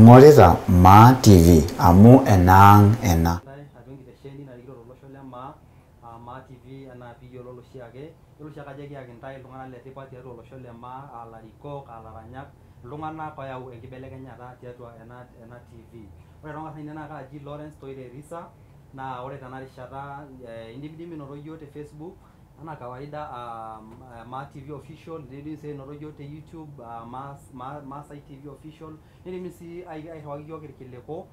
ing'orita Maa TV amu enaang ena. Atua enkitesheni narikito tolosho le Maa TV enaa piiyiololo oshiake. Yiolo oshiake ajo kiyaki ntae iltung'anak letipat tiatua olosho le Maa, ilarikok, ilaranyak, iltung'anak oyau enkibelekenyata tiatua ena TV. Ore toonkarn ainei naa kaaji Lawrence Toire Risa, naa ore tena rishata indimidimi noto yiok te Facebook anaa kawaida Maa TV official, nidimi sii noto yiok te YouTube Maasai TV official, nidimi sii airriwaki yiok irkiliku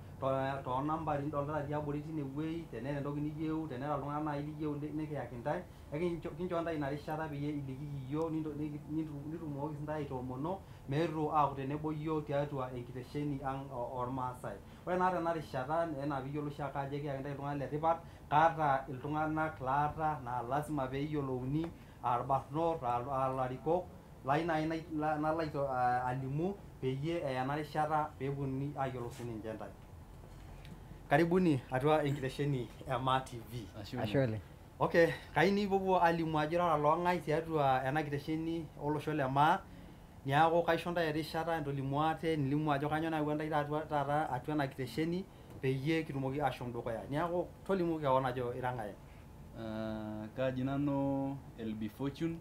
toonambari nidolita tiabori tinewuei. Teneeta entoki niyieu, teneeta iltung'anak naaji liyieu nikiyaki ntae, kincho ntae ina rishata peyie ilikiki yiok nitumokiki ntae aitoomono meetu aaku tenebo yiok tiatua enkitesheni ang' ormaasai. Ore naa tena rishata enaa piiyiolou oshiake ajo kiyaki ntae iltung'anak letipat, kaata iltung'anak laata naa lasima peeyiolouni irbarnot, ilarikok lai naaji nalo alimu peyie eya ena rishata peeponunui ayiolou sininche ntae. Karibuni atua enkitesheni e Maa TV. Ashe oleng. Okay, kayieu nipuopuo alimu ajo irara loong'ae tiatua ena kitesheni olosho le Maa. Niaku kaisho ntae erishata entolimu ate nilimu ajo kanyioo nayawua ntae taata atua ena kitesheni peyie kitumoki ashom dukuya. Niaku tolimu keon ajo ira ng'ae. Kaaji nanu LB Fortune.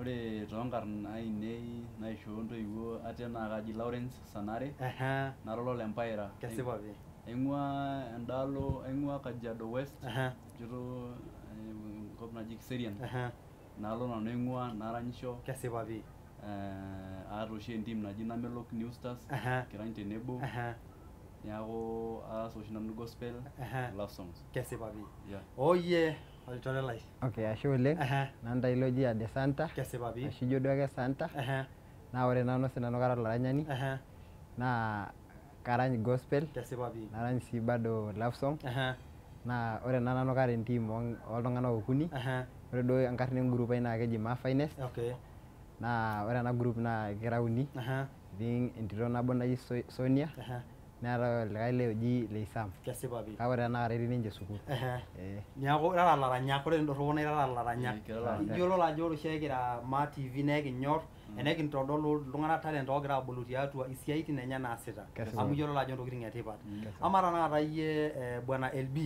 Ore toonkarn ainei naishoo ntoiwuo ate naa kaaji Lawrence Sanare. Nara ole Mpaira. Kesipa pi. Aing'ua endaalo, aing'ua Kajiado West. Nchoto enkop naji Kiserian. Naalo nanu aing'ua naranyisho. Kesipa pi. Aata oshi entim naji Namelok New Stars. Kirany tenebo. Niaku aas oshi nanu gospel, love songs. Kesipa pi. Yeah. Oye, olchore lai. Okay, ashe oleng. Nanda iloji ade Santa. Kesipa pi. Ashe ijo duake Santa. Naa ore nanu sinanu kara olaranyani. Naa karany gospel. Kesipa pi. Narany sii bado love song. Naa ore nanu kara entim oltung'anak okuni. Ore duo enkarna engroup ai naa keji Maa Finest. Okay. Naa ore ena group naa kira uni. Etii entito nabo naji Sonia. Neeta likae lee oji Leisam. Kesipa pi. Kake ore tenakata etii ninche sukuul. Niaku irara ilaranyak, ore endorropo naa irara ilaranyak. Iyiololo ajo ore oshiake kira Maa TV nekinyorr enekintodolu iltung'anak talent oogira abulu tiatua isiaitin enye naasita. Amu iyiololo ajo ntokiting etipat. Ama tanakata iyie bwana LB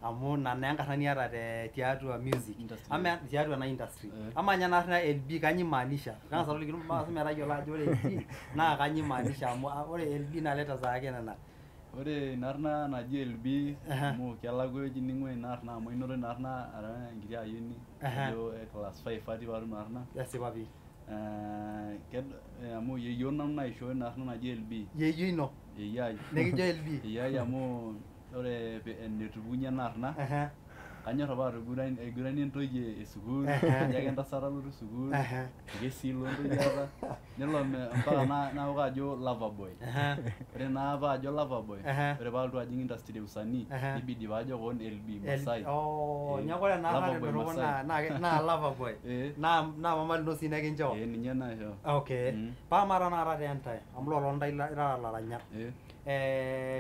amu ina naa enkarna niata tiatua music. Ama tiatua ena industry. Ama ninye ena arna LB kanyoo imaanisha? Kang'as aliki irmaasai metayiolo ajo ore LB naa kanyoo imaanisha amu ore LB naa letters ake nena. Ore ina arna naji LB amu kelakwa ewueji ning'ua ina arna amu ainoto ina arna ara enkiti ayioni ajo class 5 atii paatum ina arna. Kesipa pi. Amu yeyio nanu naishoo ina arna naji LB. Yeyio ino? Eyiai. Nekijo LB? Eyiai amu ore enetupunyie ena arna kanyorr apa aiguranie ntoyie esukuul, kajo ake entasat alotu sukuul, ekesilo ntoyie apa, nelo mpaka naok ajo lover boy. Ore naa paajo lover boy, ore paalotu ajing industry usanii, nibidi paajo koon LB Masai. Niaku ore naa tendorropo naa lover boy. Naa mama lino sii nekinchoo? Ninye naishoo. Okay. Paa tanakata tee ntae amu lolo ntae irara ilaranyak.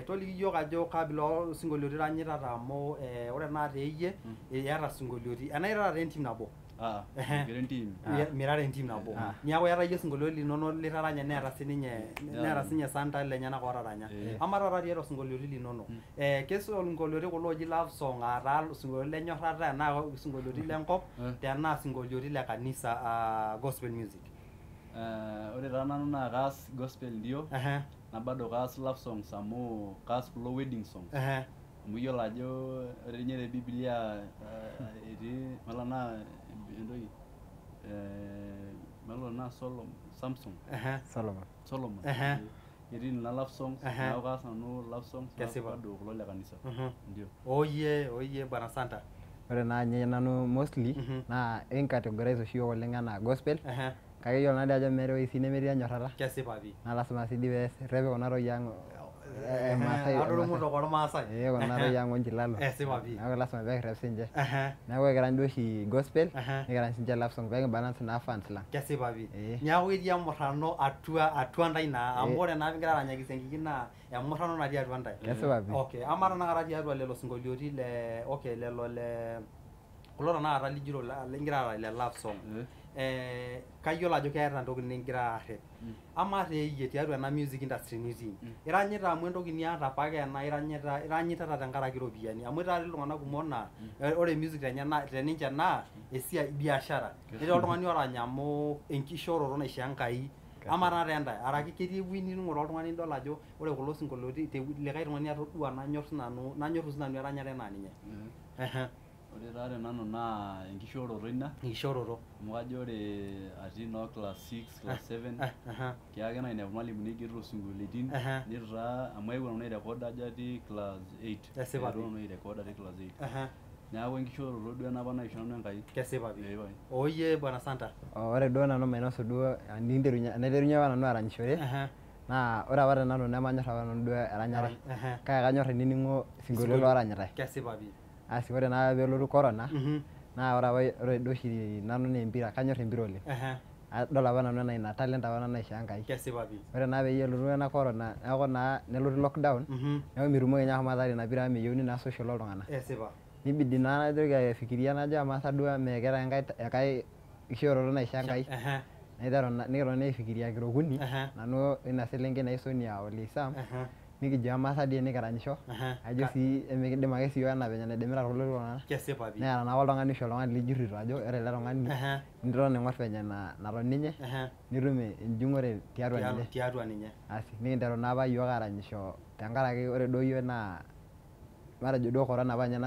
Toliki yiok ajo kaabila osinkolioiti iranyitata amu ore naa teeyie iyata sinkolioiti. Enaa irara taa entim nabo? Kira entim. Mirara entim nabo. Niaku iyata iyie sinkolioiti linono litaranya neeta sininye Santa lenyenak ootaranya. Ama taata tiatua sinkolioiti linono. Kesinkolioiti kulo ooji love song aataa sinkolioiti lenyorrata enaa sinkolioiti lenkop tenaa sinkolioiti le kanisa gospel music. Ore taa nanu naa kaas gospel ndio. Na bado kaas love songs amu kaas kulo wedding songs. Amu iyiolo ajo ore ninye te Biblia etii melo naa entoki melo naa Samson. Solomon. Etii nena love songs, neeku kaas nanu love songs bado kulo le kanisa. Ndio. Oye bwana Santa. Ore naa ninye nanu mostly naa encategorize oshi yiok oleng enaa gospel. Kake iyiolo naa ajo meeta ewueji sii nemetii enyorrata. Kesipa pi. Naa lasima sii dii peerrepi kuna toyie ang' Adormutok ormaasai. Kuna toyie ang' onchilalo. Esipa pi. Neeku lasima peekirrep siinche. Neeku ekirany duo oshi gospel nikirany siinche love song peekimbalance naa fans lang. Kesipa pi. Niaku ketii emurrano atua ntae naa amu ore naa pigira aranyaki siankiki naa emurrano natii atua ntae. Kesipa pi. Okay, ama tanakata tiatua lelo sinkolioiti lelo le kulo tanakata lijito ligira aarany le love song. kayiolo ajo keeta ntokitin nigira arrep ama teyie tiatua ena music industry nitii iranyita amu entoki niata apake ena iranyita tenkaraki iropiyiani amu etaa iltung'anak kumok naa ore music teninche naa esiai biashara netii oltung'ani orany amu enkishooroto naishoo Enkai ama taata entae araki ketii ewueji ning'uraa oltung'ani nidol ajo ore kulo sinkolioitin likae tung'ani atodua nanyorr sinanu eranyare naa ninye. Ore taa tenanu naa enkishooroto ina. Enkishooroto. Amu kajo ore atii noo class 6, class 7 kiake nainepu irmalimuni igerito sinkolioitin nitu taa amu aewuo nanu airecord ajo atii class 8. Kesipa pi. Nanu airecord atii class 8. Neeku enkishooroto duo enapa naishoo nanu Enkai. Kesipa pi. Oye Bwana Santa. Ore duo nanu mainosu duo enaiterunye apa nanu aranyishore naa ore apa tenanu nemanyorr apa nanu duo eranyare kake kanyorr ainining'o sinkolioitin looranyitae. Kesipa pi. Asi ore naa peelotu corona naa ore duo oshi nanu naa empira kanyorr empira oleng. Adol apa nanu enaa ina talent apa nanu naishoo Enkai. Kesipa pi. Ore naa peyie elotu ena corona neeku naa nelotu lockdown neeku mitumoki naa ashomo ataara ina pira amu meyieuni naa social oltung'anak. Kesipa. Nibidi naa naitoki aifikiria najo amaa sa duo mee keeta enkae kishooroto naishoo Enkai nikitoni aifikiria kira okuni nanu ina selenkei naji Sonia Ole Sam nikijo amaa sa dii nikiranyisho ajo sii emikidim ake sii ena venye naidimita kulo tung'anak. Kesipa pi. Neeta naapa oltung'ani oshi oltung'ani lijurrito ajo ore ele tung'ani niton aing'orr venye naton ninye nitum enjung'ore tiatua ninye. Asi nikinteru naa apa yiok aranyisho tenkaraki ore duo yiok naa matejo duo corona apa ninye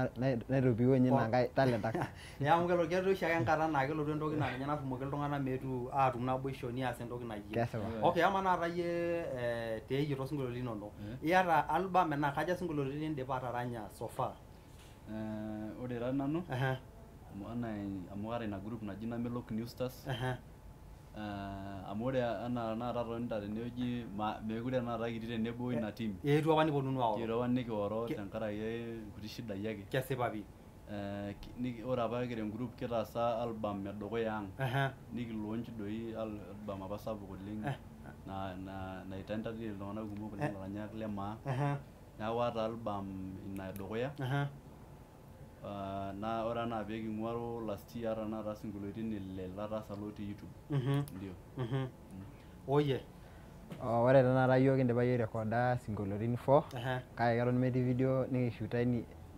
naitopio ninye ina nkae talent ake. Neeku kelotu oshi ake enkata naa kelotu entoki naa ninye natumoki iltung'anak meetu aatum naboisho nias entoki nayieu. Kesipa. Okay, ama naata yie teeyie tosinkolioitin linonok iyata album enaa kaja sinkolioitin nindipa ataranya so far? Ore taa nanu amu kaata ina group naji Namelok New Stars. Amu ore enaa tanakata tonita tenewueji mekure tanakata kitii tenebo ina team. Eetuo apa niponunu aoro. Eetuo apa nikioro tenkaraki nkuti shidai ake. Kesipa pi. Ore apa kira engroup kitaasa album edukuya ang. Nikilaunch doi album apa sapuk oleng naitendati iltung'anak kumok oleng ilaranyak le maa. Neeku aata album ina edukuya. Naa ore enaa peeking'uaro last year naata sinkolioitin 6 lataasa lotii YouTube. Ndio. Oye. Ore tenakata yiok kindipa yiok airecorda sinkolioitin 4 kake keton metii video nikishuuta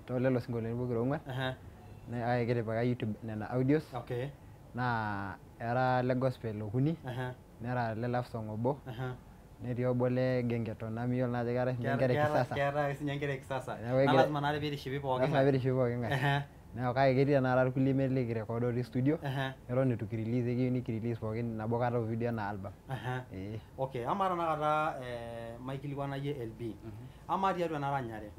toolelo sinkolioitin pokira ong'uan kake kitipika YouTube nena audios naa era le gospel okuni nera le love song obo netii obo le gengeton amu iyiolo naa ajo keetae sinye nkera ekisasa. Keetae sinye nkera ekisasa. Lazima naa piitishipi pookin. Lazima piitishipi pookin ng'ae. Neeku kake ketii tenakata irkulie metii likirecord otii studio eton itu kirelease ekiyieu nikirelease pookin nabo kata video enaa album. Okay, ama tanakata maikilikuanayie LB. Ama tiatua ena ranyare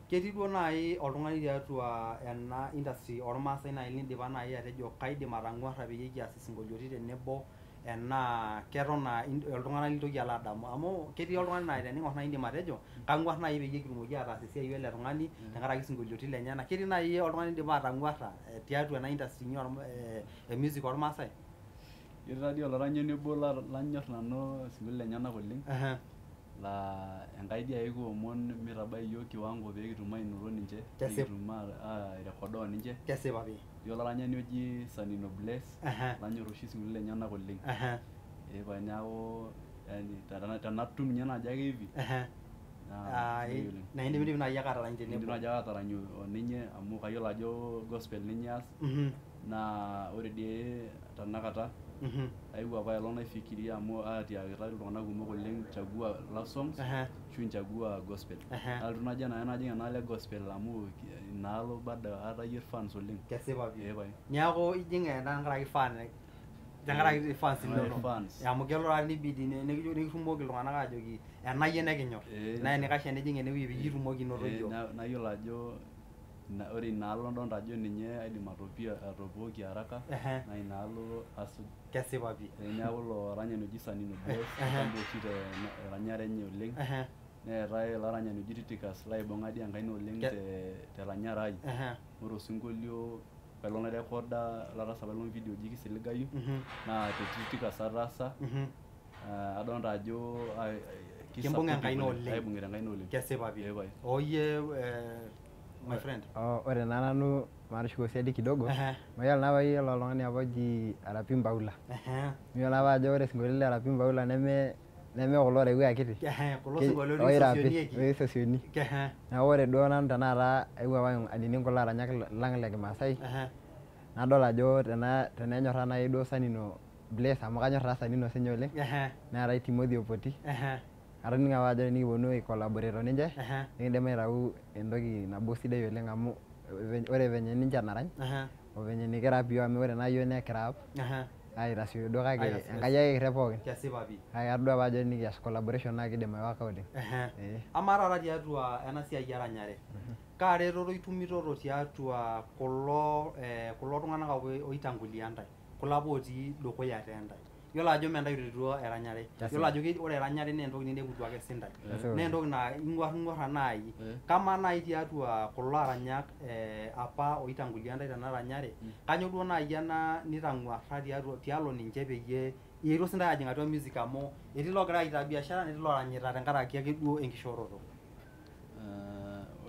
ketii duo naaji oltung'ani tiatua ena industry ormaasai naaji lindipa naaji atejo kaidim atang'uarra peyie kias isinkolioitin tenebo enaa keton naa iltung'anak lintoki alo adamu amu ketii oltung'ani naa tening'orr naa indim atejo kang'uarr naaji peyie kitumoki ataas esiai wele tung'ani tenkaraki sinkolioitin lenyenak. Ketii naaji oltung'ani lindipa atang'uarra tiatua ena industry e music ormaasai. Ketii taadii olaranyani obo lanyorr nanu isinkolioitin lenyenak oleng laa Enkai dii ake kiomon mitabai iyiok kiwango peekitum ainoto ninche peekitum airecorda oninche. Kesipa pi. Yiolo olaranyani oji Sanino Bless lanyorr oshi isinkolioitin lenyenak oleng. Eepae neeku tenatum ninye naaji ake hivi naa indim naaji ake atarany tenebo. Indim naaji ake atarany oninye amu kayiolo ajo gospel ninye eas naa ore dii tenakata aewuo apa aelong naifikiria amu atiakita iltung'anak kumok oleng chagua love songs ashu nchagua gospel. Nalotu najo najing enaalo e gospel amu inaalo bado aata yie fans oleng. Kesipa pi. Neeku ijing tenkaraki tenkaraki fans inonok. Amu kelo taa nibidi nikitumoki iltung'anak aajoki ena yie nekinyorr naa enikash enijing enewueji peyie itumoki anoto iyiok. Nayiolo ajo ore inaalo ndonta ajo ninye aidim atopooki haraka naa inaalo asuj. Kesipa pi. Neeku ilo aranyani oji Sanino Bless kitambo oshi teranyare enye oleng. Neetae olaranyani oji Titicus laibung'a dii enkaina oleng teranyare ai. Ore osinkolio paelong nairecorda lataasa apaelong video oji Kisiligayu naa te Titicus ataasa. Adolta ajo kimbung'a enkaina oleng. aibung'ita enkaina oleng. Kesipa pi. Oye my friend. Ore naa nanu matushuko siadi kidogo. Mayiolo naa payiolo oltung'ani apa oji Arapi Mpaula. Miyiolo apa ajo ore sinkolioitin le Arapi Mpaula neme kulo orewi akiti. Kulo sinkolioitin oisosioni. Neeku ore duo nanu tenakata aewuo apa ainining kulo aranyak lang le Kimaasai. Nadol ajo tenenyorraa naaji duo Sanino Blaze amu kanyorr taa Sanino sinye oleng. Neetai Timothy Opoti. Atoning'o apa ajo tenikiponu ai collaborate oninche nikindim aitau entoki nabo sidai oleng amu ore venye ninche narany o venye nikirap iyiok amu ore naa iyiok nekirap aitasioyo duo kake Enkai ake kirrep pookin. Kesipa pii. Kake atodua apa ajo tenikias collaboration naa kiidim aiwaka oleng. Amaa taata tiatua ena siai eranyare, kaa retoto itumito tiatua kulo tung'anak apa oitangulia ntae, kulo apa otii dukuya tee ntae. Yiolo ajo mee ntae oiterutua eranyare. Yiolo ajo ore eranyare naa entoki nineputua ake sintae. Naa entoki naa ing'uarr naaji. Kamaa naaji tiatua kulo aranyak apa oitangulia ntae tena ranyare, kanyioo duo naaji ena nitang'uarra tialo ninche peyie ietuo sintae ajing atua music amu etii loogira aitaa biashara netii looranyita tenkaraki ake duo enkishooroto.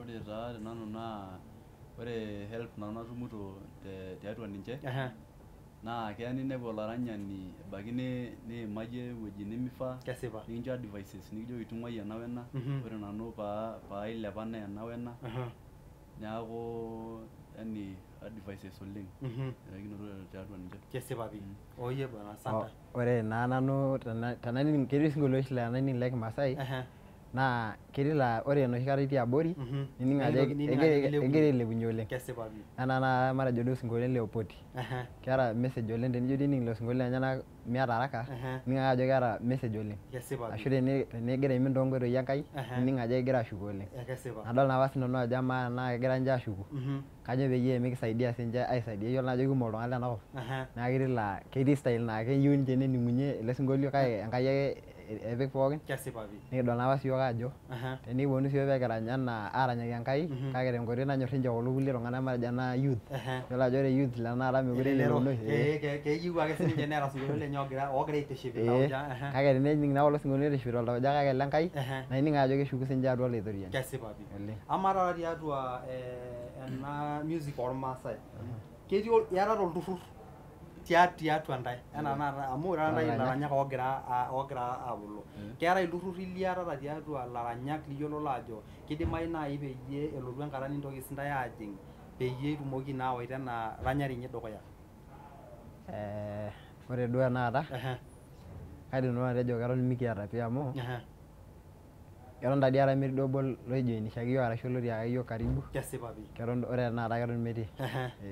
Ore taa tenanu naa ore help nanu natumito tiatua ninche naa keya ninepu olaranyani ebaiki niimayie ewueji nemifaa nikincho advices nikijoki tung'uai ena wena ore nanu pailepa naa ena wena neeku yani advices oleng ekinoto tiatua ninche. Kesipa pii. Oye bwana, asante. Ore naa nanu tenaning ketii sinkolioitin tenaning le Kimaasai naa ketii laa ore enoshi kata itii abori nining ajo egira ailepunye oleng. Kesipa pii. Enaa naa matejo duo sinkolioitin le Opoti. Keeta message oleng tenijo nining ilo sinkolio lenyenak miata haraka nining ake ajo keeta message oleng. Kesipa pii. Ashu tenigira aimin toonkoitoi Enkai nining ajo egira ashuku oleng. Kesipa. Adol naa apa sinanu ajo amaa naa kegira ninche ashuku. Kajo peyie mikisaidia sinche aisaidia iyiolo naa ajo kumok iltung'anak lenakop. Naa ketii laa ketii style naa keyieu ninche nening'unyie ele sinkolio kake Enkai ake epik pookin. Kesipa pii. Nikidol naa apa siyiok ajo tenikiponu siyiok peekirany enaa aranyaki Enkai kake tenkoitoi nanyorr ninche kulo kulie tung'anak matejo enaa youth. Yiolo ajo ore youth tenakata mekure elelero. Keyieu ake sininche neeta isinkolioitin lenye oogira aitiship iltauja. Kake tenening naa kulo sinkolioitin aitiship iltauja kake ile Enkai naa ining ajo keshuku sinche atua ilaitoriani. Kesipa pii. Amaa taata tiatua ena music ormaasai ketii iatata olturrur tiatua ntae enaa tenakata amu ore ntae ilaranyak oogira abulu. Keetai ilturrurri liatata tiatua ilaranyak liyiololo ajo kidimayu naaji peyie elotu enkata nintoki sintae aajing peyie itumoki naa awaita ena ranyare inyi dukuya. Ore duo tenakata kaidim nanu atejo keton mikiata pii amu keton taadii eetae metii duo obo loijoinishaki iyiok arashu lotiaka iyiok karibu. Kesipa pii. Keton ore tenakata keton metii.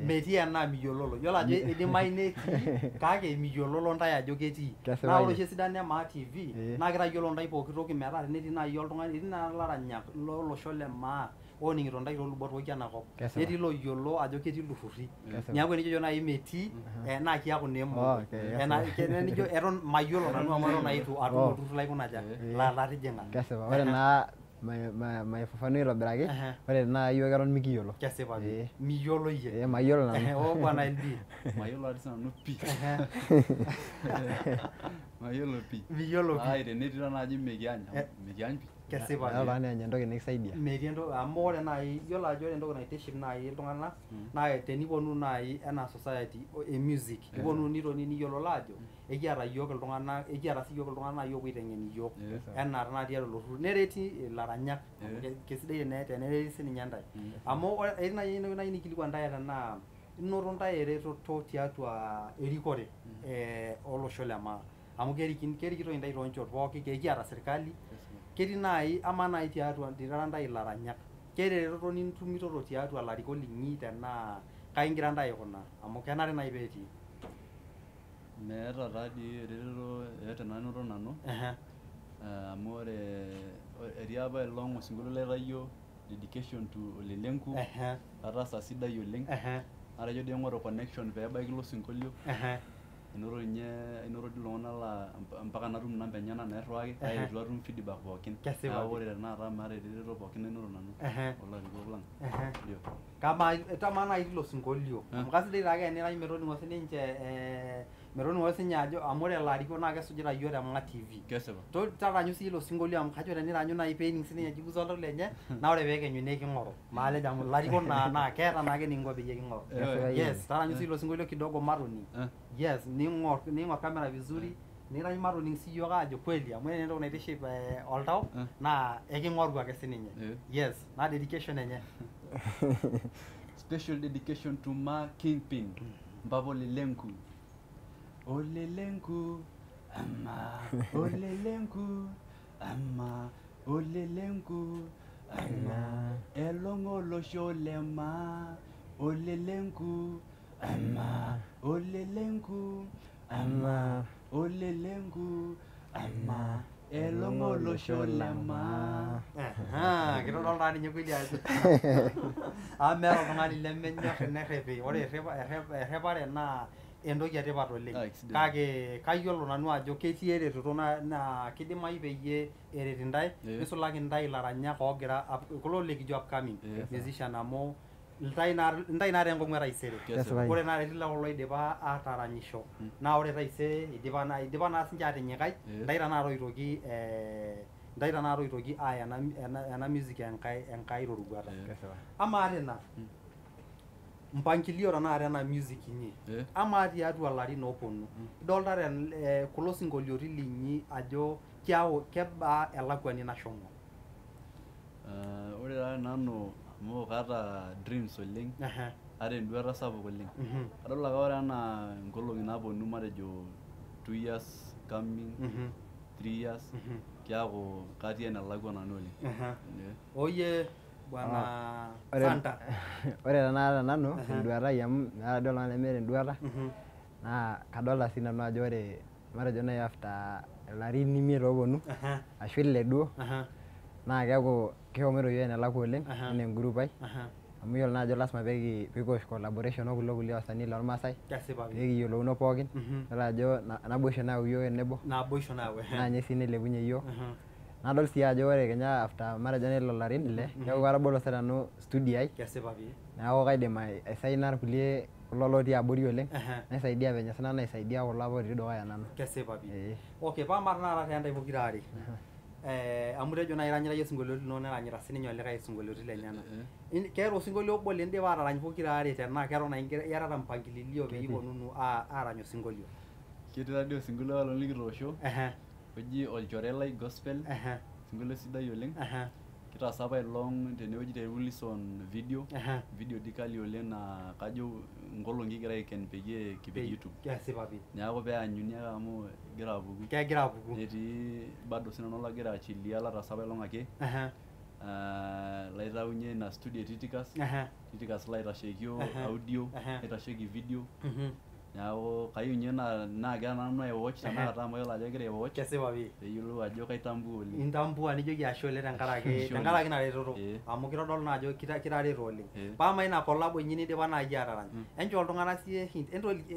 Metii enaa miyiololo. Yiolo ajo idimayu netii kake miyiololo ntae ajo ketii. Naa ore oshi esidano e Maa TV naa kitayiolo ntae pooki toki metaa tenetii naaji oltung'ani etii naa ilaranyak lolosho le Maa oning'ito ntae toolubot pooki enakop. Netii loyiolo ajo ketii ilturrurri. Neeku enijo naaji metii naa kiaku naa emoko. Enijo eton mayiolo nanu amu eton naa itu atum olturrur laikunaja latijing'a. Kesipa. Ore naa maifafanua aitobiraki ore tenakata iyiok eton mikiyiolo. Kesipa pii. Miyiolo iyie. Mayiolo nanu. Oh bwana LD. Mayiolo ati sinanu pii. Mayiolo pii. Miyiolo pii. Tenetii naaji mekiany pii. Kesipa. Etaa naa entoki nikisaidia. Metii entoki amu ore naaji yiolo ajo ore entoki naitiship naaji iltung'anak naa teniponu naaji enaa society e music niponu nitoni niyiololo ajo ekiata iyiok iltung'anak ekiata siyiok iltung'anak naaji oopuo aiteng'en iyiok enaa tenakata tiatua olturrur nereti ilaranyak kesidai tenereti sininye ntae amu etii naaji entoki nayieu nikilikuan ntae tenaa inoto ntae eretoto tiatua erikore olosho le Maa amu kerikitoi ntae toonchot pooki ekiata sirkali ketii naaji amaa naaji tiatua itara ntae ilaranyak keeta eretoto nitumitoto tiatua ilarikok linyi tenaa kai ingira ntae aikunaa amu kenare naaji peetii. Meeta taadii eretoto yoyote nanoto nanu amu ore etii apa elong osinkolio laitayio dedication to Ole Lenku ataasa sidai oleng natejo dii aing'oru connection peebaiki ilo sinkolio enoto dii iltung'anak laa mpaka natum inamba enyenak nairriwaki kake itu atum feedback pookin. Neeku ore tenakata maata eretoto pookin nainoto nanu olarikok lang. Kamaa naaji ilo sinkolio amu kasidai taake enirany metoning'o sininche metoning'o sinye ajo amu ore ilarikok naa kesujita iyiok te Mang'at TV. Kesipa. Taranyu sii ilo sinkolio amu kajo teniranyu naaji peening sininye Jiguza oltau lenye naa ore peekenyu neking'oru maalej amu ilarikok naa keeta naake eninko peyie king'oru. Yes, taranyu sii ilo sinkolio kidogo matoning. Yes, niing'or kamera vizuri nirany matoning sii iyiok aajo kweli amu ore entoki naitiship oltau naa eking'oru ake sininye. Yes, naa dedication enye. Special dedication to Ma Kingpin, Mbabo Lelenku. Olelenku, ama, olelenku, ama, olelenku, ama, elongo losho lema, olelenku, ama, olelenku, ama, olelenku, ama, elongo losho lema. Kitodolu taa ninye kweli ajo amu meeta oltung'ani lemenyorr enerrepi. Ore errepare naa entoki etipat oleng. Kake kayiolo nanu ajo ketii eretoto naa kidimayu peyie eret intae nisulaki intae ilaranyak oogira kulo likijo upcoming musician amu intae naata enkong'u etaisere. Ore naa etii kulo oidipa aataranyisho naa ore taisere idipa naa sinche atinyikai intae tanakata oitoki aaya ena music enkae roruata. Amaa tena mpangilio tanakata ena music inyi amaa tiatua ilarin ooponu idolta kulo sinkolioitin linyi ajo kebaa elakwani nashomo? Ore taa nanu amu kaata dreams oleng, aata enduata sapuk oleng. Adol ake ore enaa nkolong'i naaponu matejo 2 years coming, 3 years, kiaku katii enelakwa nanu oleng. Oye Bwana Santa. Ore tanakata nanu enduata ai amu meeta duo oltung'ani lemeeta enduata naa kadolta sii nanu ajo ore matejo naaji after ilarin 5 ooponu ashu 6 duo naa keeku kishomoito iyiok enelakwa oleng enaa engroup ai amu iyiolo naa ajo lasima peekiosh collaboration okulo kulie wasanii lormaasai peekiyiolouno pookin yiolo ajo naboisho nayau iyiok tenebo naa ninye sii nailepunye iyiok. Nadol sii ajo ore kenya after matejo nelo ilarin 6 keeku katabolo sii nanu studio ai neeku kaidim aisaina irkulie kulo lotii abori oleng naisaidia venye sinanu naisaidia kulo apa otii dukuya nanu. Okay, paamat tenakata teentai pokira are amu tejo naaji iranyita iyie isinkolioitin linonok neranyita sininye olikae isinkolioitin lenyenak. Keeta osinkolio obo lindipa atarany pokira are tenaa keton iyatata mpangililio peyie iponunu aarany osinkolio? Ketii taadii osinkolio apa likitoosho oji olchore lai gospel, osinkolio sidai oleng. Kitaasa apa ailong tenewueji te Wilson video dii kali oleng naa kajo nkolong'i kigira aiken peyie kipik YouTube. Neeku peanyuni ake amu kegira apuku. Netii bado sinanu lagira achilia lataasa apailong ake laitaunye ina studio Titicus laitashekio audio naitasheki video. Neeku kayieu ninye naagira nanu aiwatch tenakata amu ayiolo ajo egira aiwatch peeyiolou ajo kaitambua oleng. Intambua nijoki ashe oleng tenkaraki ina reteto amu kitodolu naa ajo kitareto oleng. Paama ina collabo inyi nidipa naaji atarany enchoo iltung'anak siiyie hint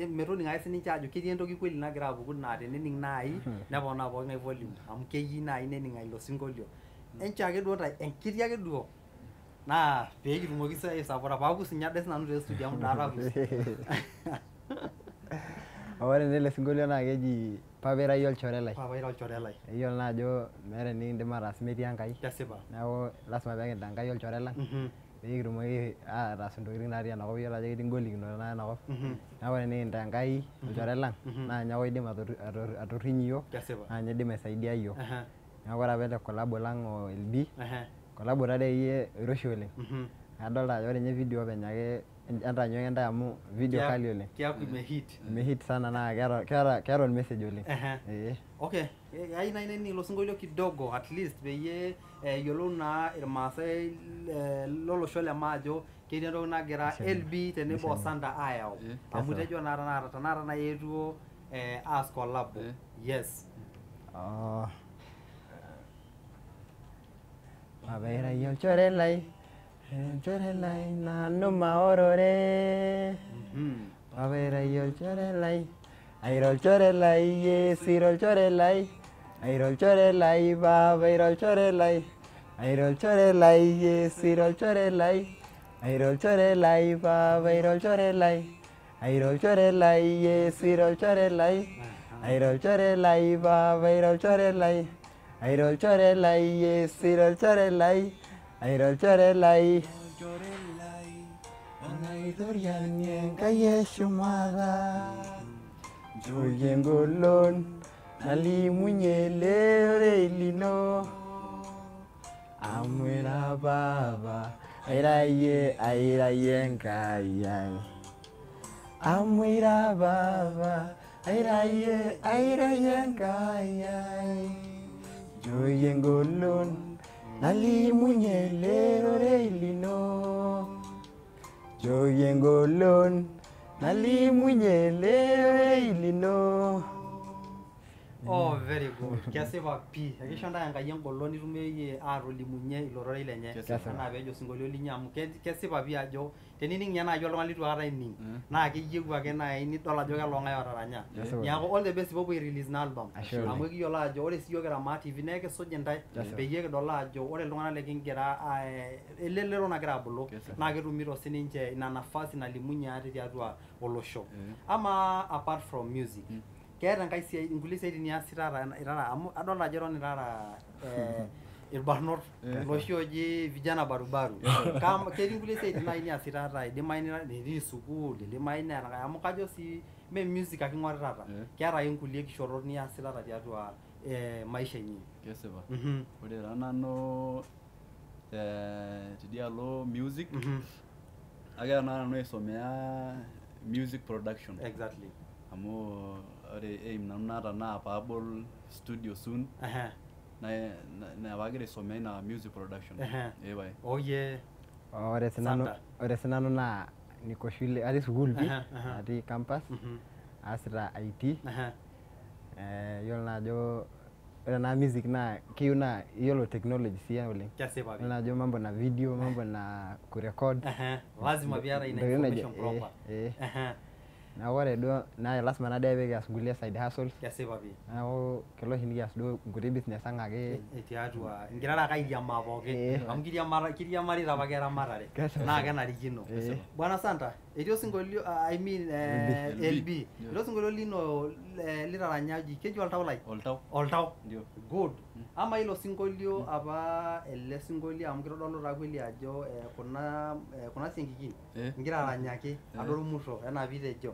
metoning ake sininche ajo ketii entoki kweli nagira apuku naa tenening naaji neponaa pookin volume amu keyieu naaji nening ilo sinkolio. Enchoo ake duo enkiti ake duo naa peekitumoki sii aisapota paakus ninye ade sinanu te studio amu daata. Ore ele sinkolio naa keji Paperai olchore lai. Iyiolo naa ajo meeta enikindim ataas metii Enkai. Neeku lasima peekintaa Enkai olchore lang peekitumoki ataas intokiting natii enakop. Iyiolo ajo ketii ingolikinot naa enakop. Neeku ore enikintaa Enkai olchore lang naa ninye ake oidim atorrinyi iyiok naa ninye oidim aisaidia iyiok. Neeku ore apa ele collabo lang o LB collabo taadoi oiroshi oleng. Adolta ajo ore ninye video openy ake entanyu ake ntae amu video kali oleng. Kiaku imehit sana naa keeta ormessage oleng. Okay, ayieu naaji nening ilo sinkolio kidogo at least peyie eyiolou naa irmaasai lolosho le maa ajo ketii entoki nagira LB tenebo o Santa aayau amu tejo naa tanakata naa eetuo aas collabo. Yes. Paperai olchore lai olchore lai nanu maorore Paperai olchore lai airo olchore lai yesiro olchore lai airo olchore lai papeira olchore lai airo olchore lai yesiro olchore lai airo olchore lai papeira olchore lai Airo chore lai yes iro chore lai. Airo chore lai baba iro chore lai. Airo chore lai yes iro chore lai. Airo chore lai. Dorian yang kaya shumara. Joyengolon nalimunyele relino. Amwera baba airaye nkayai. Amwera baba airaye nkayai. Joyengolon nalimunyele relino. Joyengolon nalimunyele relino. Oh, very good. Kiasipa pi. Akishonda yankaye ngolon itumie atolimunye ilororei lenye. Ana pejo singolio linyi amu kesipa pi ajo tenining nye naaji oltung'ani litu aikata ining naa keyieu ake naaji nidol ajo kelong'ae otaranya. Neeku all the best peepuo ai-release ina album. Amu ekiyiolo ajo ore siyiok kira Maa TV naa ekisuj intae peyie kidol ajo ore iltung'anak likingira elelero nagira abulu naa ketumito sininche ina nafasi nalimunye ate tiatua olosho. Ama apart from music, keeta enkae siai inkulie siaitin niasita irara amu adolta ajo eton irara irbarnot loshi oji vijana barubaru. Ketii inkulie siaitin naaji niasita ata idimayu nitii sukuul, idimayu neeta amu kajo sii mee music ake ing'orita ata. Keeta ake inkulie kishorot niasita ata tiatua maisha inyi. Kesipa. Ore taa nanu tidialo music agira naa nanu aisomea music production. Exactly. Amu ore aim nanu naata naa paabol studio soon. Na pagira aisomea ina music production. Eepae. Oh yeah. Ore sinanu naa niko shule atii sukuul pi atii campus aasita IT. Yiolo naa ajo ore naa music naa keyieu naa iyiolo technology sii oleng. Kesipa pi. Yiolo ajo mambo na video, mambo na kurecord. Lazima piata ina information proper. Naa ore duo naa lasima naa dee pekias nkulie side hustles. Kesipa pi. Neeku kelo oshi nikias duo nkuti business ang' ake. Tiatua ingirara ake airiamaa pookin. Amu kiriamarita apake eramatare. Naa kenarikino. Bwana Santa, etii osinkolio I mean LB. Etii osinkolio lino litaranya oji keji oltau lai? Oltau. Good. Ama ilo sinkolio apa ele sinkolio amu kitodolu taa kweli ajo kuna siankikin ingira aranyaki adoru musho enaa piitejo.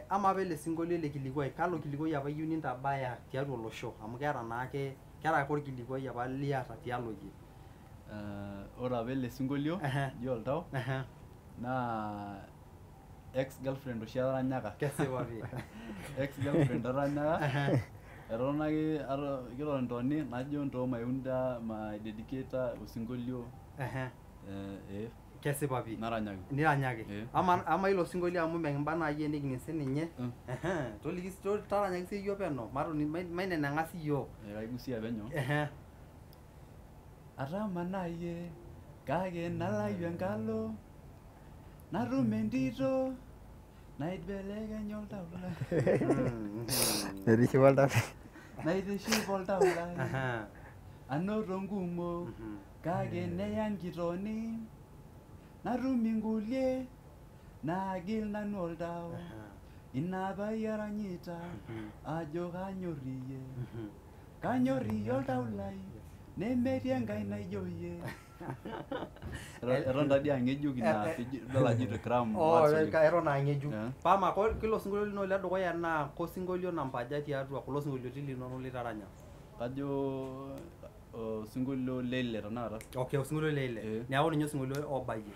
Ama apa ele sinkolio le kilikuai, kalo kilikuai apa iyieu nintabaya tiatua olosho amu keeta naake ake orkilikuai apa liata tialo yie. Ore apa ele sinkolio ji oltau naa ex-girlfriend oshi ataranyaka. Kesipa pi. Ex-girlfriend ataranyaka. Eton ake kiton ntoni najo ntoo maiunda dedicate osinkolio. Kesipa pi. Niranyaki. Ama ilo sinkolio amu mekimba naaji enikining sininye. Toliki taranyaki sii iyiok peno maineneng'a sii iyiok. Kaigusia penyo. Atamanayie kake nalayu enkalo natum entito naibelekeny oltau lai. Naitiship oltau. Naitiship oltau lai. Anoto nkumok kake neya nkitoni natum inkulie naagil nanu oltau. Ina pai aranyita ajo kanyorrie. Kanyorrie oltau lai nemetii enkae naijo yie. Eton tadi ang'ejuk ina idol ajo itu cram. Eton ang'ejuk. Pama kilo sinkolio lino ledukuya naa kosinkolio namba aja tiatua kulo sinkolioitin linono litaranya? Kajo osinkolio leile tanakata. Okay, osinkolio leile. Neeku ninye osinkolio obayie.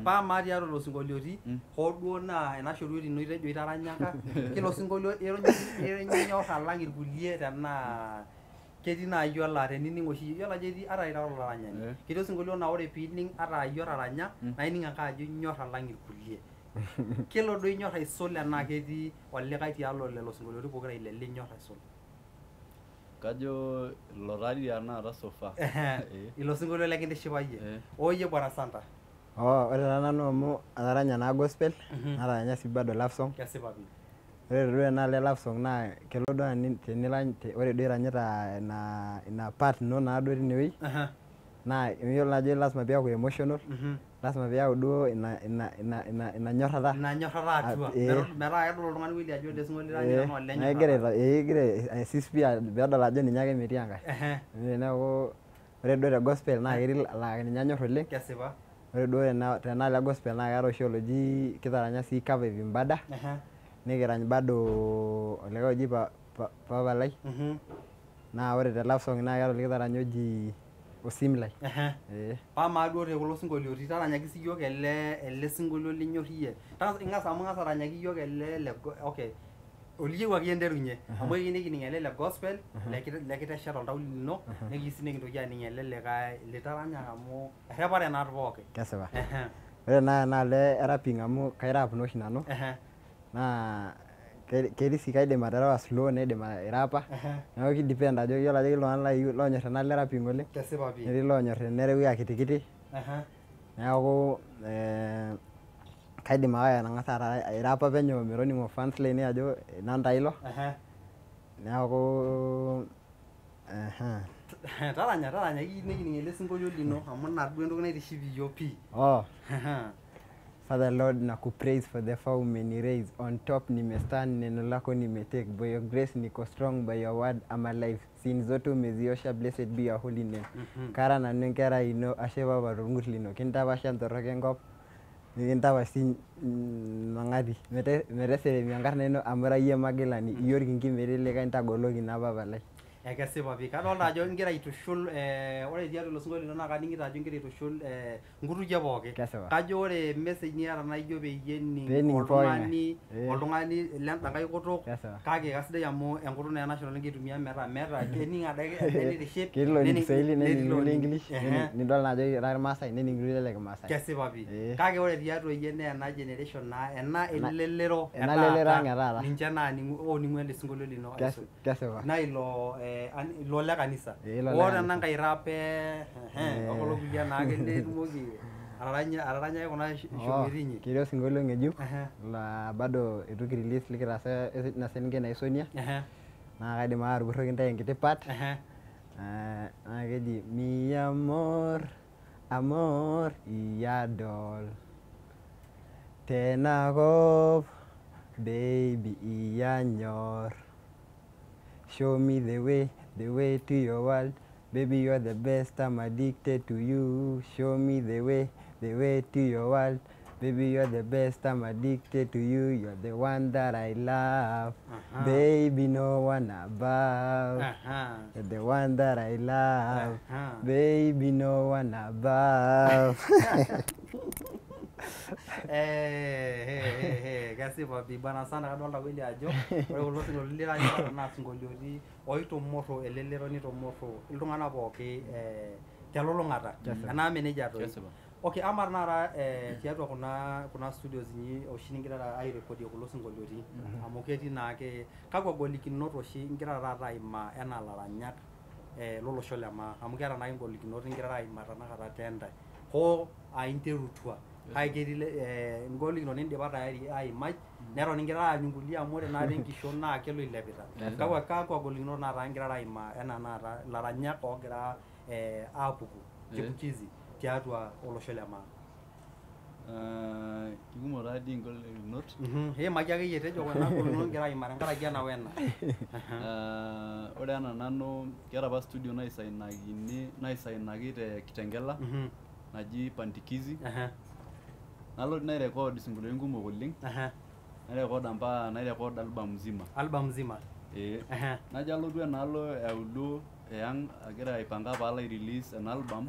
Pama tiatua ilo sinkolioiti hoo duo naa ena shorwet ino itejo itaranyaka. Kilo sinkolio ironyor alang irkulie tenaa ketii naaji olaa tenining oshi iyiolo ajo etii ata ira olaranyani. Ketii osinkolio naa ore piining ata iyie otaranya naa ining ake ajo inyor alang irkulie. Kelo duo inyor aisul enaa ketii olikae tialo lelo sinkolioitin pokira ile linyor aisul. Kajo ilo tadi tanakata so far. Ilo sinkolio lekintishipa yie. Oyie Bwana Santa. Ore taa nanu amu ataranya naa gospel nataranya sii bado love song. Kesipa pi. Ore duo enaalo love song naa kelo duo tenirany ore duo iranyita ina part ino naa duo tinewueji naa iyiolo ajo lasima piaku emotional Lazima piyau duo ina nyorrata. Ina nyorrata atua. Metaa kedol oltung'ani Willy ajo ele sinkolio nanu olenyorrata. Egira aisis pia peedol ajo ninye ake metii enkae. Neeku ore duo te gospel naa ketii laa ninye anyorr oleng. Kesipa. Ore duo tenaalo e gospel naa keeta oshi oloji kitaranya sii Kave Vimbada. Nikirany bado olikae oji Papa Lai. Naa ore te love song naa keeta olkitaranya oji Osim Lai. Paamaa duo te kulo sinkolioitin taranyaki siyiok ele sinkolio linyorr iyie. Ing'as aranyaki iyiok ele le okay. Oliyieu ake enterunye amu ekiyieu nikining ele le gospel lekiteshet oltau lino nekiyieu sii nikintoki aning ele likae litaranya amu errepare naa pooki. Kesipa. Ore naa enaalo e rapping amu kairap naa oshi nanu. Naa ketii sii kaidim aterewa slow naidim airapa. Neeku kidepend ajo yiolo ajo ketii iltung'anak loonyorr enaalo e rapping oleng. Kesipa pii. Netii loonyorr tenerewi akitikiti. Neeku kaidim ake atang'asa airapa penyo metoning'o fans lainei ajo nanda ilo. Neeku taranya nikining ele sinkolio lino amu ina duo entoki naitiship iyiok pii. Father Lord nakupraise for the far umeni-raise on top nimestand neno lako nimetake by your grace niko strong by your word I'm alive sin zote umeziosha blessed be your holy name. Kara nanu enkerai ino ashe papa torng'ut lino kintapasha ntorrok enkop nikintapash sii mang'ati meteseremi enkarna ino amu ira iyie magilani iyie orkingi metii likae ntagoloki naa papa lai. Kesipa pii. Kadolta ajo igira aitushul ore tiatua ilo sinkolio lino naa kaning'ito ajo igira aitushul nkutukie pooki. Kajo ore message niata naa ijo peyie ening oltung'ani lenda nkae kutuk kake kasidai amu enkutuk naa national nikitumia metaa kening adake nitiship. Ketii loning Kiswahili nening kulie English nidol naa ajo ira irmaasai nening kulie le Kimaasai. Kesipa pii. Kake ore tiatua iyie naa ena generation naa ena elelero ang' etaata. Ninche naa oning'u ele sinkolio lino. Kesipa. Na ilo le kanisa. Ore enankae rap okulo kulie naake nitumoki ataranyaki kuna shomeritin. Ketii osinkolio ng'ejuk laa bado itu kirelease likitaasa ina senkei naji Sonia. Naa kaidim ake atukurroki ntae enkiti part. Naa keji mi amor iyadol tenakop baby iyanyor. Show me the way to your world. Baby, you're the best, I'm addicted to you. Show me the way to your world. Baby, you're the best, I'm addicted to you. You're the one that I love. Baby, no one above. You're the one that I love. Baby, no one above. Kesipa pii bana sana kadolta Willy ajo ore kulo sinkolioitin liranyita naa sinkolioitin oitomorro elelero nitomorro iltung'anak pooki telulung'ata. Enaa menejia toi. Okay, ama tanakata tiatua kuna studios inyi oshi nigira airekodie kulo sinkolioitin amu ketii naake kakwa golikinot oshi ingira taata aimaa enaa laranyak lolosho le maa amu keeta naake ngolikinot ingira aimaa tanakata tentae hoo ainterutua. Kake ketii ngolikinot nindipa tayari aimai neton ingira aanyu nkulie amu ore naata enkishon naa kelo ilepita. Kakwa golikinot naata ingira aimaa enaa naata laranyak oogira aapuku chipukizi tiatua olosho le maa. Kikumok taadii ngolikinot. Iimaki akeyie tejo kuna golikinot ingira aimaa tenkaraki ena wena. Ore enaa nanu keeta apa studio naisainaki te Kitengela naji Pandikizi. Nalo nairecord sinkolioitin kumok oleng. Nairecord album mzima. Album mzima. Najo alotu enaalo eaudo yang agira aipanga paalo ai-release an album.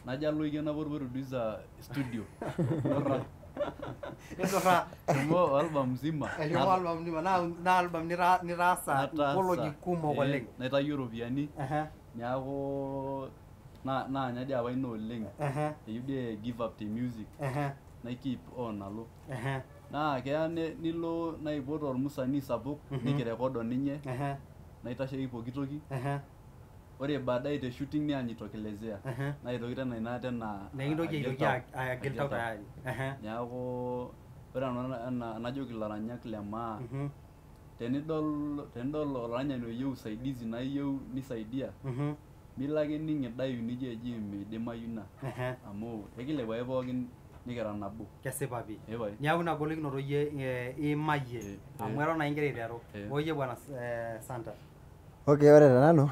Najo alo iken apa producer studio. Ndorra. Mo album mzima. Album mzima na album nitaasa ngologi kumok oleng. Naitayio ropiyiani. Neeku naa nyadi apa ina oleng. Eyieu dee give up the music. Nai keep on alo. Naa keya nilo naipot ormusanii sapuk nikirecord oninye. Naitasheki pooki toki. Ore baadaye te shooting niany itokelezea. Naitoki tena ina tena. Nikintoki agil tau tayari. Neeku ore enajoki ilaranyak le maa tenidol olaranyani oyieu usaidizi naa iyieu nisaidia milo ake ning'idayu nijo eji midimayu ina amu ekilepu ake pookin nikira nabo. Kesipa pii. Niaku ina golikinoto iyie iimayie amu eton naa igira aiteru. Oyie bwana Santa. Okay, ore tenanu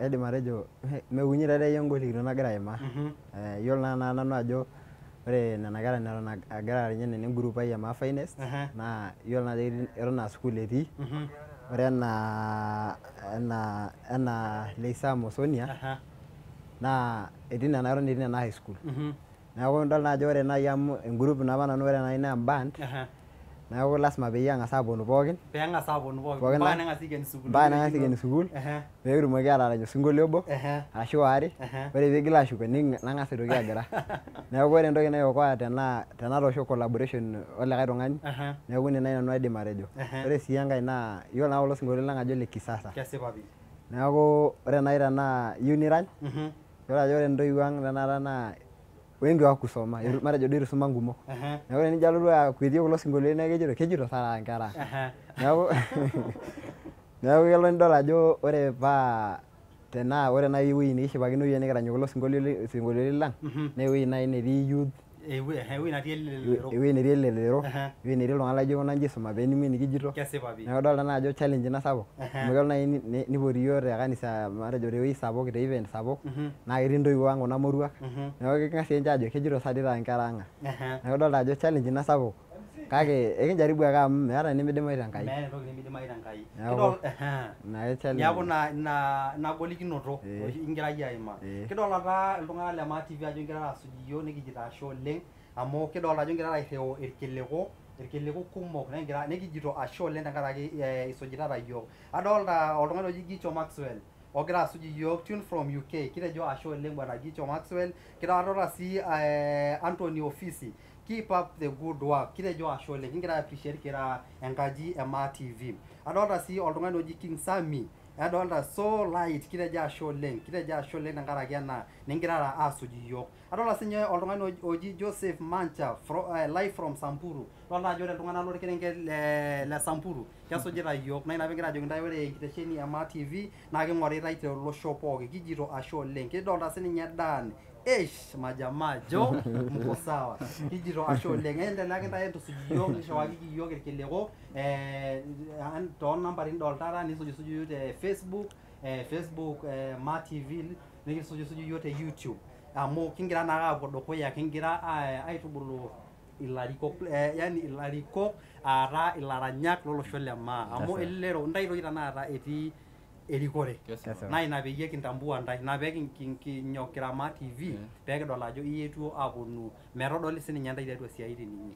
aidim atejo meunyi taatoi engolikinoto nagira aimaa. Yiolo naa nanu ajo ore nena kera neton agira ninye nena engroup ai e Maa Finest naa yiolo naa ajo eton aa sukuul etii. Ore enaa Leisam o Sonia naa etii nena eton etii nena high school. Neeku idol naa ajo ore naaji amu engroup napa nanu ore naaji naa band. Neeku lasima peyie eng'as aaponu pookin. Peeng'as aaponu pookin. Mpaka neng'as aiken sukuul. Mpaka neng'as aiken sukuul. Pee kitumoki atarany osinkolio obo ashu waare. Ore piigil aashuko neng'as aitoki agira. Neeku ore entoki naiokoa tenatoosho collaboration olikae tung'ani. Neeku ine naaji nanu aidim atejo. Ore sii enkae naa yiolo naa kulo sinkolioitin lang ajo le kisasa. Kesipa pii. Neeku ore naaji tenaa iyieu nirany. Yiolo ajo ore intoiwuo ang tenakata naa wengi hawakusoma, matejo doi itu isuma nkumok. Neeku tenijo alotu akwetie kulo sinkolioitin naa kejito sara nkera. Neeku kelo nidol ajo ore paa tenaa ore naaji ewueji nikishipakino yiok nikirany kulo sinkolioitin lang naa ewueji naaji netii youth. Ewueji netii elelero. Ewueji netii elelero. Ewueji netii iltung'anak laijo kuna inji isuma peenimu enikijito. Kesipa pii. Neeku idolta naa ajo challenge ina sapuk. Amu kelo naaji nipoti yiok te kanisa matejo tewueji sapuk te event sapuk naa ketii intoiwuo ang kuna moruak. Neeku king'as ninche aajo kejito sa dii taa nkera ang'. Neeku idolta ajo challenge ina sapuk. Kake ekinjaribu ake amu meeta enimidimayu tenkai. Meeta entoki nimidimayu tenkai. Neeku ina golikinoto igira iyie aimaa. Kidol apa iltung'anak le Maa TV ajo igira aasuj iyiok nikijito ashe oleng amu kidolta ajo igira airriu irkiliku kumok nikijito ashe oleng tenkaraki isujitata iyiok. Adolta oltung'ani oji Gicho Maxwell ogira asuj iyiok tune from UK. Kitejo ashe oleng bwana Gicho Maxwell. Adolta sii Anthony Ofisi. Keep up the good work. Kitejo ashe oleng. Kingira appreciate kira enkaji e Maa TV. Adolta sii oltung'ani oji King Sami. Adolta so light. Kitejo ashe oleng. Kitejo ashe oleng tenkaraki ena ningira aasuj iyiok. Adolta sinye oltung'ani oji Joseph Mancha live from Samburu. Adolta ajo ore iltung'anak lorkerenket le Samburu kesujita iyiok. Naa ina piigira ajoki ntae ore enkitesheni e Maa TV naa king'oritae tolosho pooki. Kijito ashe oleng. Kidolta sininye Dan majamaa jo mko sawa. Kijito ashe oleng. Endelea ake ntae entusuj iyiok nishawakiki iyiok irkiliku toonambari nidoltata nisujusuj iyiok te Facebook Maa TV nikisujusuj iyiok te YouTube amu kingira naake aapuo dukuya kingira aitubulu ilarikok yani ilarikok aata ilaranyak lolosho le Maa amu elelero ntae toki tanakata etii erikore. Naa ina peyie kintambua ntae. Ina pee kinyok kira Maa TV pee kidol ajo ietuo aaponu metodoli sininye ntae tiatua siaitin inyi.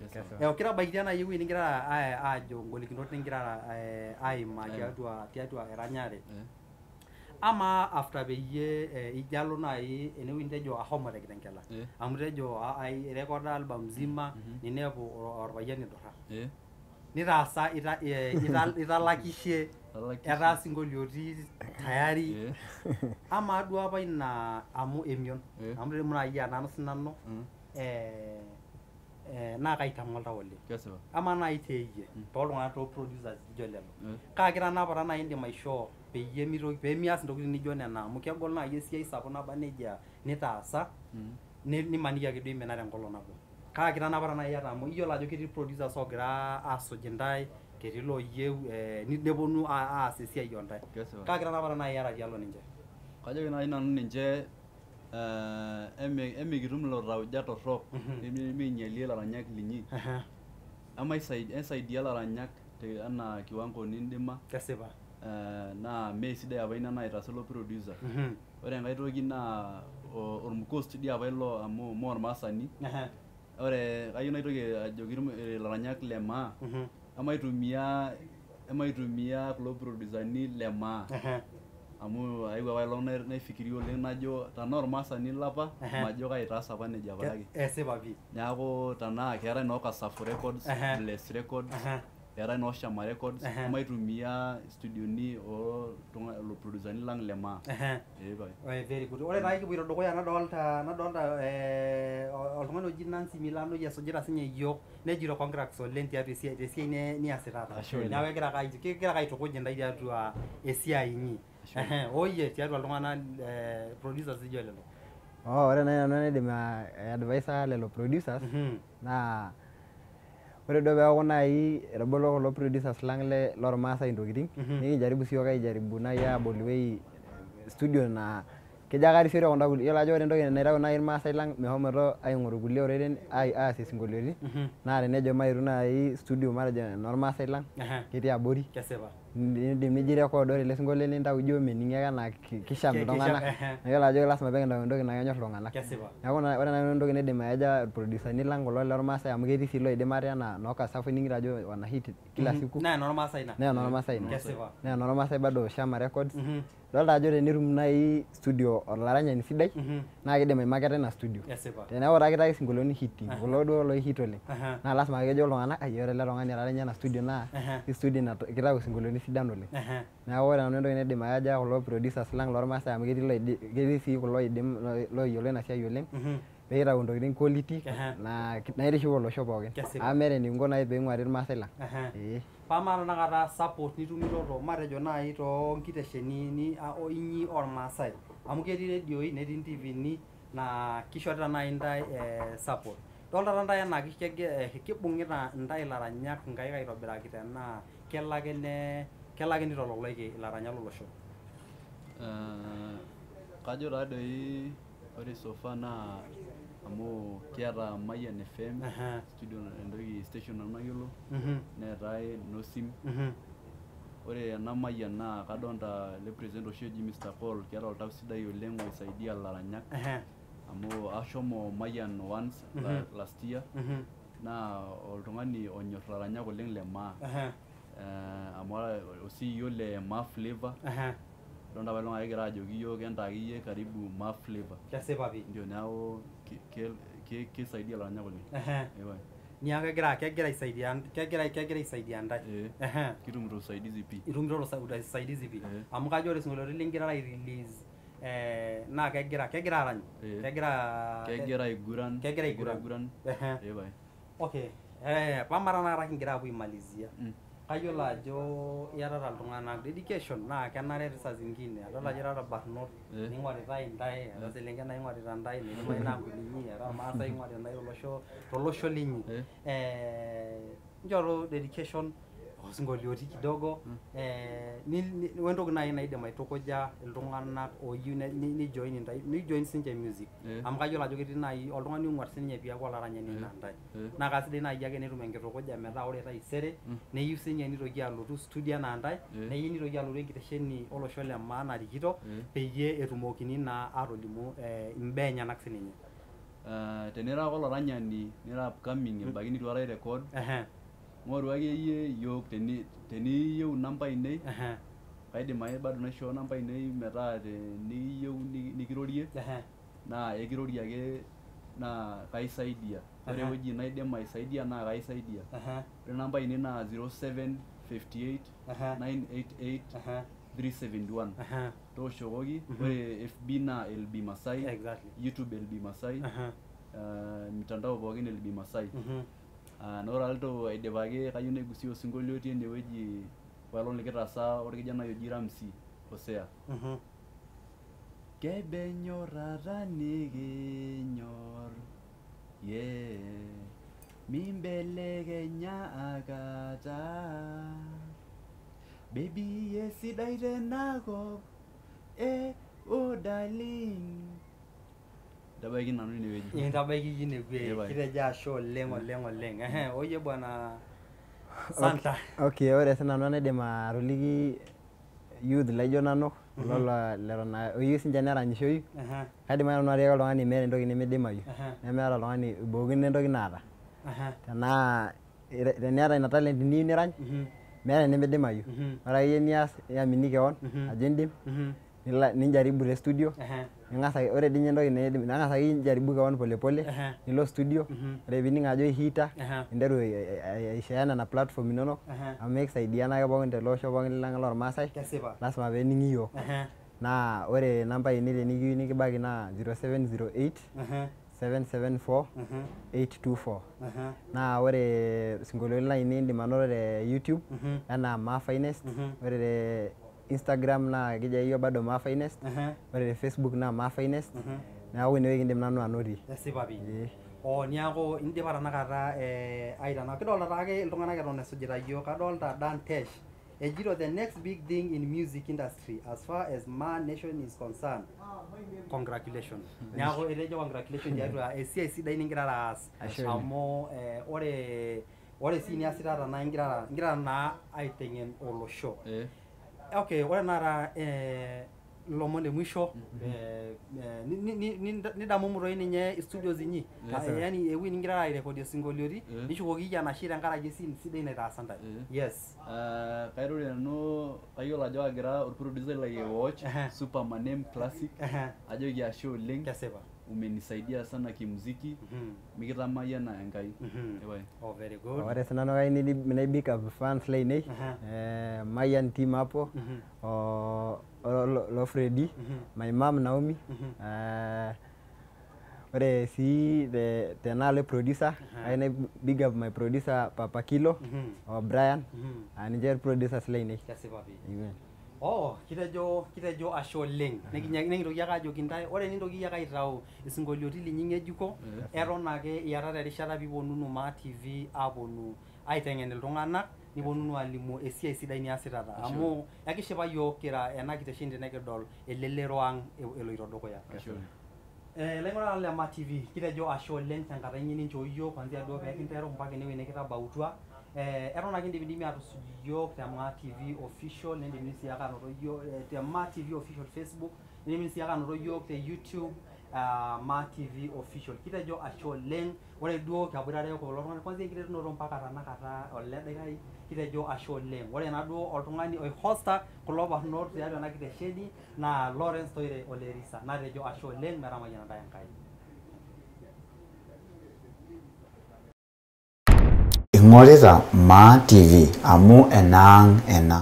Kitabaikitia naaji ewueji nigira aajo ngolikinot nigira aimaa tiatua eranyare. Amaa after peyie ijo alo naaji enewueji nitejo ahomo te Kitengela amu itejo airekoda album mzima ninepu orpayian idurra. Nitaasa italakishe etaa sinkolioiti tayari. Amaa duo apa ina amu emion amu tenimu naaji nanu sinanu naa kaitamoo oltau oleng. Amaa naaji teeyie tooltung'anak producers lijo lelo kaa kitanapata naaji indim aishoo pee mias intokitin nijo nena amu kegol naaji esiai sapuk naba nejia nitaasa nimaniki ake duo imina tenkolong nabo. Kaa kitanapata naaji iyata amu iyiolo ajo ketii producers oogira aasuj intae ketii looyieu neponu aas esiai ontae. Kaa kitanapata naaji iyata tialo ninche? Kajoki naaji nanu ninche emikitum ilo tauja torrok miinyialie ilaranyak linyi. Ama aisaidia ilaranyak enaa kiwango nindima. Kesipa. Naa mee sidai apa ina naitaasa ilo producer. Ore enkae toki naa ormukosti dii apa ilo amu mee ormaasani. Ore kayieu naitoki ajoki ilaranyak le Maa emaitumia kulo produsani le Maa amu aewuo apa ilong naifikiria oleng najo tenaa ormaasani lapa majo kaitaas apa nejia apake. Esipa pii. Neeku tenaa keetae noo Kasafu Records, Bless Records, eetae noo Shama Records emaitumia studioni lo produsani lang le Maa. Very good. Ore taa kipuoito dukuya nadolta oltung'ani oji Nancy Milano esujita sinye iyiok nejito congrats oleng tiatua esiai niasita. Neeku kegira ake aitukuj intae tiatua esiai inyi. Oye tiatua iltung'anak producers ijo lelo. Ore nai nanu naidim advisa lelo producers naa ore duo peeku nai etabolo kulo producers lang lormaasai intokiting nikijaribu siyiok aijaribu nai abol ewuei studio naa kejo ake arisiore kunda kulie, yiolo ajo ore entoki naitau nai irmaasai lang meshomoito aing'oru kulie oreren aasie sinkolioitin naa tenejo maitu nai studio matejo enormaasai lang ketii abori. Kesipa. Niindim nijo record ore ele sinkolio lintau ijo mening'i ake enaa kisham iltung'anak. Yiolo ajo lasima peekintau entoki naa kenyorr iltung'anak. Kesipa. Neeku ore nai entoki naidim atejo irprodusani lang kulo lormaasai amu ketii sii loidim ate enaa noo Kasafu ining'ito ajo wana hit kila siku. Naa enormaasai ina. Naa enormaasai ina. Kesipa. Naa enormaasai bado Shama Records. Idolta ajo tenetum nai studio olaranyani sidai naa kiidim aimaketa ina studio. Kesipa. Teneeku taa kitaki sinkolioini hiti kulo duo loihit oleng naa lasima ake ejo iltung'anak ore ele tung'ani otaranya ena studio naa studio kitau sinkolioini sidan oleng. Neeku ore nanu entoki naidim atejo kulo producers lang lormaasai amu ketii sii kulo loyiolo ina siai oleng peitau ntokiting quality naitiship olosho pookin. Amu meeta enikinko nai peing'uari irmaasai lang. Pamaa tanakata support nitumito matejo nai toonkitesheni inyi ormaasai amu ketii redioi netii ntivini naa kishorita nai ntae support. Dolta ntae enaa kibung'ita ntae ilaranyak inkaik aitobiraki tenaa kelo ake nitololoiki ilaranyak lolosho. Kajo taadoi ore so far naa amu kiata Mayian FM studio entoki station nanu nayiolo neetae Nosim. Ore ena Mayian naa kadolta ele president oshi oji Mr. Paul keeta oltau sidai oleng oisaidia ilaranyak amu ashomo Mayian once last year naa oltung'ani onyorr ilaranyak oleng le maa amu CEO le Maa Flavor donta apa iltung'anak egira ajoki yiok entaaki iyie karibu Maa Flavor. Kesipa pi. Ndio neeku kisaidia ilaranyak oleng. Niaku kegira aisaidia ntae. Kitumito usaidizi pi. Itumito usaidizi pi. Amu kajo ore sinkolioitin ligira ai-release naa kegira arany. Kegira aiguran. Okay. Pamara tanakata kigira apuo aimalizia. Kayiolo ajo iyatata iltung'anak dedication naa kenare saa zingine adol ajo iyatata barnot ning'oritae ntae eeta selenken naing'orita ntae neidimayu naa nkulinyi eeta irmaasai ing'orita ntae tolosho linyi. Nchoru dedication osinkolioiti kidogo wentoki nai naidim aitukuja iltung'anak ooyieu nijoin sinche music amu kayiolo ajo ketii nai oltung'ani ong'uar sinye piaku olaranyani enaa ntae naa kasidai nai ake netum enkitukuja metaa ore taisere neyieu sinye nitoki alotu studio enaa ntae neyieu nitoki alotu enkitesheni olosho le maa narikito peyie etumokini naa atolimu imbaa enyenak sininye. Tenira ake olaranyani nira upcoming ebaiki nitu aikata irecord ng'oru akeyie yiok teniyieu namba ainei kaidim ake bado naishoo namba ainei metaa teniyieu nikirorie naa ekirorie ake naa kaisaidia. Ore ewueji naidim aisaidia naa kaisaidia. Ore namba ainei naa 0758 988 371. Tooshokoki. Ore FB naa LB Masai, YouTube LB Masai, mitandao pookin LB Masai. Ore alto aidipaki kayieu naigusie osinkolio otii enewueji paelong likitaasa orkijanai oji Ramsi Hosea. Kebenyorrata nikinyorr mimbelekenya akata baby esidai tenakop oh darling. Tabaiki nanu inewueji. Intabaiki inewueji. Kitejo ashe oleng. Oye bwana Santa. Okay, ore sinanu naidim atoliki youth laijo nanu kulo leton oyieu sinche neranyishoyu kaidim ake nanu atiaki oltung'ani meeta entoki nimidimayu nemeeta oltung'ani ibookino entoki naata tenaa teniata ina talent niyieu nirany meeta enimidimayu ore akeyie nias niamini keon ajo indim ninjaribu te studio ore dii ninye entoki naidim nang'as ake njaribu keon polepole nilo studio ore piining ajo ihita ninteru aishare nena platform inonok amu mikisaidiana ake pookin tele osho pookin lang lormaasai lasima peening'i iyiok naa ore namba ainei tenikiyieu nikibaki naa 0708 774 824 naa ore sinkolioitin lainei indim anoto te YouTube enaa Maa Finest ore te Instagram naa keji ake bado maa finest. Ore te Facebook naa maa finest. Neeku inewueji kiindim nanu anotie. Esipa pii. Niaku indipa tanakata aitana. Kidolta taake iltung'anak eton esujita iyiok. Kadolta Dan Tesh. Ejito the next big thing in music industry as far as Ma Nation is concerned. Congratulations. Niaku etejo congratulations tiatua esiai sidai ningira aas. Amu ore sii niasita tanaa ingira naa aiteng'en olosho. Okay, ore nara lomon le mwisho nidamu mutoi ninye studios inyi. Yani ewueji ningira airekodie singolioti nishukoki enashe tenkaraki esiai sidai naitaasa ntae. Yes. Kairori nanu kayiolo ajo agira orproducer lai watch Superman M Classic ajo kiashe oleng. Kesipa. Umenisaidia sana kimuziki mikitamayiana Enkai. Oh, very good. Ore sinanu kai ni big up fans lainei Mayan team hapo lo Freddy, my mom Naomi. Ore si tenale producer I big up my producer Papa Kilo or Brian and their producers lainei. Kesipa pi. Oh, kitejo ashe oleng. Nikitoki ake ajoki ntae ore nintoki ake aitau isingolioti linyi ng'ejuko eton ake iyatata erishata piiponunu Maa TV aponu aiteng'en iltung'anak niponunu alimu esiai sidai niasita amu ekishipa yiok kira ena kitesheni nekidol elelero ang' eloito dukuya. Laing'urak le Maa TV kitejo ashe oleng tenkata inyi ninchoo yiok kwanzia duo peekinteru mpaka enewueji nikitabautua. Eton ake indimidimi atusuj yiok te Maa TV official, nindimidimi sii ake anoto yiok te Maa TV official Facebook, nindimidimi sii ake anoto yiok te YouTube Maa TV official. Kitejo ashe oleng. Ore duo kiaboitare kulo tung'anak kwanzia enkiterunoto mpaka tanakata oledakai kitejo ashe oleng. Ore naduo oltung'ani oihosta kulo barnot tiatua ena kitesheni naa Lawrence Toire Olerisa. Natejo ashe oleng metamayiana ntae Enkai. Ing'orita Maa TV amu enaang' ena.